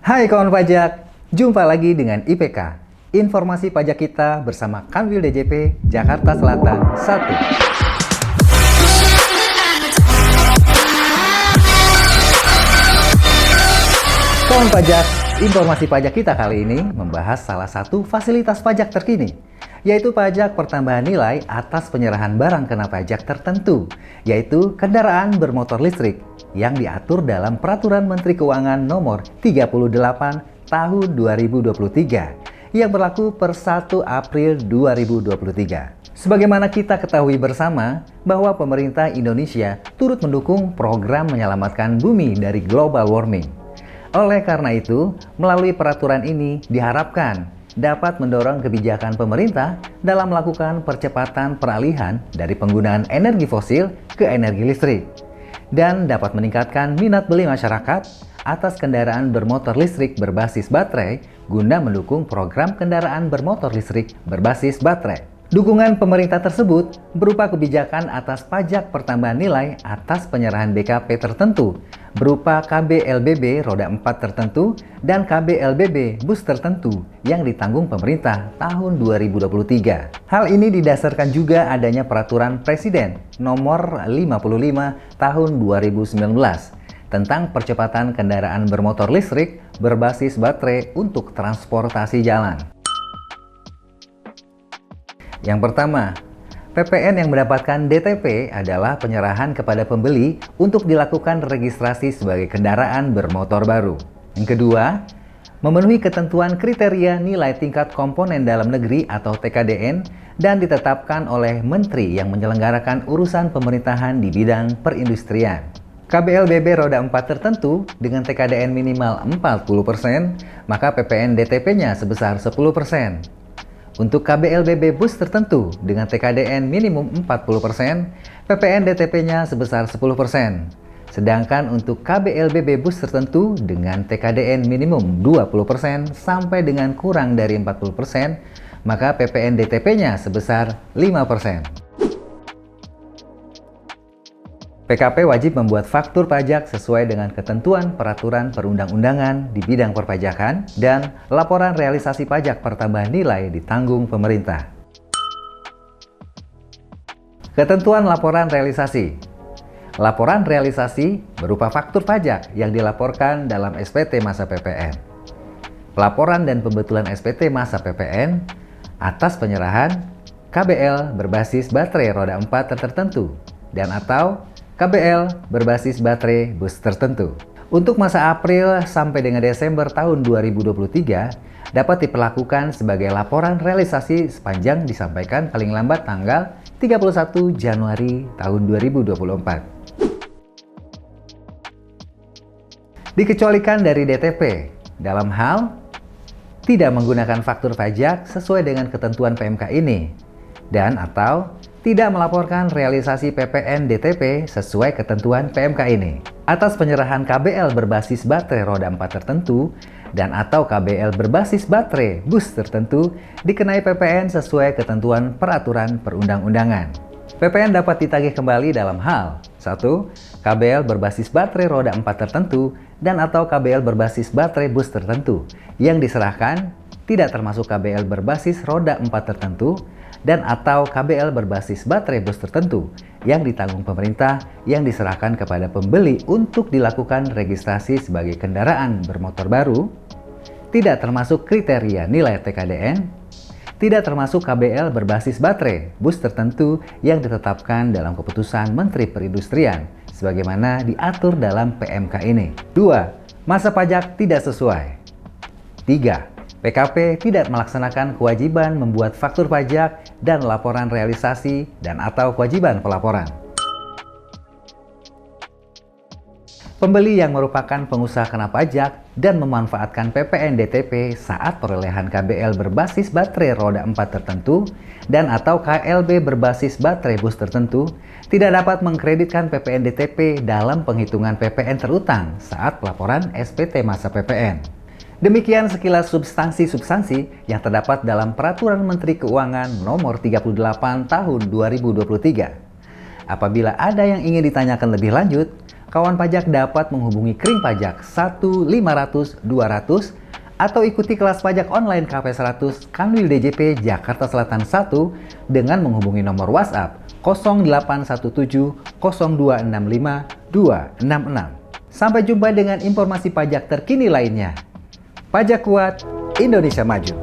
Hai kawan pajak, jumpa lagi dengan IPK, informasi pajak kita bersama Kanwil DJP Jakarta Selatan 1. Kawan pajak, informasi pajak kita kali ini membahas salah satu fasilitas pajak terkini, yaitu pajak pertambahan nilai atas penyerahan barang kena pajak tertentu, yaitu kendaraan bermotor listrik, yang diatur dalam Peraturan Menteri Keuangan Nomor 38 Tahun 2023 yang berlaku per 1 April 2023. Sebagaimana kita ketahui bersama bahwa pemerintah Indonesia turut mendukung program menyelamatkan bumi dari global warming. Oleh karena itu, melalui peraturan ini diharapkan dapat mendorong kebijakan pemerintah dalam melakukan percepatan peralihan dari penggunaan energi fosil ke energi listrik, dan dapat meningkatkan minat beli masyarakat atas kendaraan bermotor listrik berbasis baterai guna mendukung program kendaraan bermotor listrik berbasis baterai. Dukungan pemerintah tersebut berupa kebijakan atas pajak pertambahan nilai atas penyerahan BKP tertentu berupa KBLBB roda 4 tertentu dan KBLBB bus tertentu yang ditanggung pemerintah tahun 2023. Hal ini didasarkan juga adanya Peraturan Presiden Nomor 55 Tahun 2019 tentang percepatan kendaraan bermotor listrik berbasis baterai untuk transportasi jalan. Yang pertama, PPN yang mendapatkan DTP adalah penyerahan kepada pembeli untuk dilakukan registrasi sebagai kendaraan bermotor baru. Yang kedua, memenuhi ketentuan kriteria nilai tingkat komponen dalam negeri atau TKDN dan ditetapkan oleh Menteri yang menyelenggarakan urusan pemerintahan di bidang perindustrian. KBLBB roda 4 tertentu dengan TKDN minimal 40%, maka PPN DTP-nya sebesar 10%. Untuk KBLBB bus tertentu dengan TKDN minimum 40%, PPN DTP-nya sebesar 10%. Sedangkan untuk KBLBB bus tertentu dengan TKDN minimum 20% sampai dengan kurang dari 40%, maka PPN DTP-nya sebesar 5%. PKP wajib membuat faktur pajak sesuai dengan ketentuan peraturan perundang-undangan di bidang perpajakan dan laporan realisasi pajak pertambahan nilai ditanggung pemerintah. Ketentuan laporan realisasi. Laporan realisasi berupa faktur pajak yang dilaporkan dalam SPT masa PPN. Pelaporan dan pembetulan SPT masa PPN atas penyerahan KBL berbasis baterai roda 4 tertentu dan atau KBL berbasis baterai bus tertentu. Untuk masa April sampai dengan Desember tahun 2023 dapat diperlakukan sebagai laporan realisasi sepanjang disampaikan paling lambat tanggal 31 Januari tahun 2024. Dikecualikan dari DTP dalam hal tidak menggunakan faktur pajak sesuai dengan ketentuan PMK ini dan atau tidak melaporkan realisasi PPN DTP sesuai ketentuan PMK ini. Atas penyerahan KBL berbasis baterai roda 4 tertentu dan atau KBL berbasis baterai bus tertentu dikenai PPN sesuai ketentuan peraturan perundang-undangan. PPN dapat ditagih kembali dalam hal 1. KBL berbasis baterai roda 4 tertentu dan atau KBL berbasis baterai bus tertentu yang diserahkan tidak termasuk KBL berbasis roda 4 tertentu dan atau KBL berbasis baterai bus tertentu yang ditanggung pemerintah yang diserahkan kepada pembeli untuk dilakukan registrasi sebagai kendaraan bermotor baru, tidak termasuk kriteria nilai TKDN, tidak termasuk KBL berbasis baterai bus tertentu yang ditetapkan dalam keputusan Menteri Perindustrian sebagaimana diatur dalam PMK ini. 2. Masa pajak tidak sesuai. 3. PKP tidak melaksanakan kewajiban membuat faktur pajak dan laporan realisasi dan atau kewajiban pelaporan. Pembeli yang merupakan pengusaha kena pajak dan memanfaatkan PPN DTP saat perolehan KBL berbasis baterai roda 4 tertentu dan atau KLB berbasis baterai bus tertentu tidak dapat mengkreditkan PPN DTP dalam penghitungan PPN terutang saat pelaporan SPT masa PPN. Demikian sekilas substansi-substansi yang terdapat dalam Peraturan Menteri Keuangan Nomor 38 Tahun 2023. Apabila ada yang ingin ditanyakan lebih lanjut, kawan pajak dapat menghubungi Kring Pajak 1500200 atau ikuti kelas pajak online KP 100 Kanwil DJP Jakarta Selatan 1 dengan menghubungi nomor WhatsApp 0817 0265 266. Sampai jumpa dengan informasi pajak terkini lainnya. Pajak Kuat, Indonesia Maju.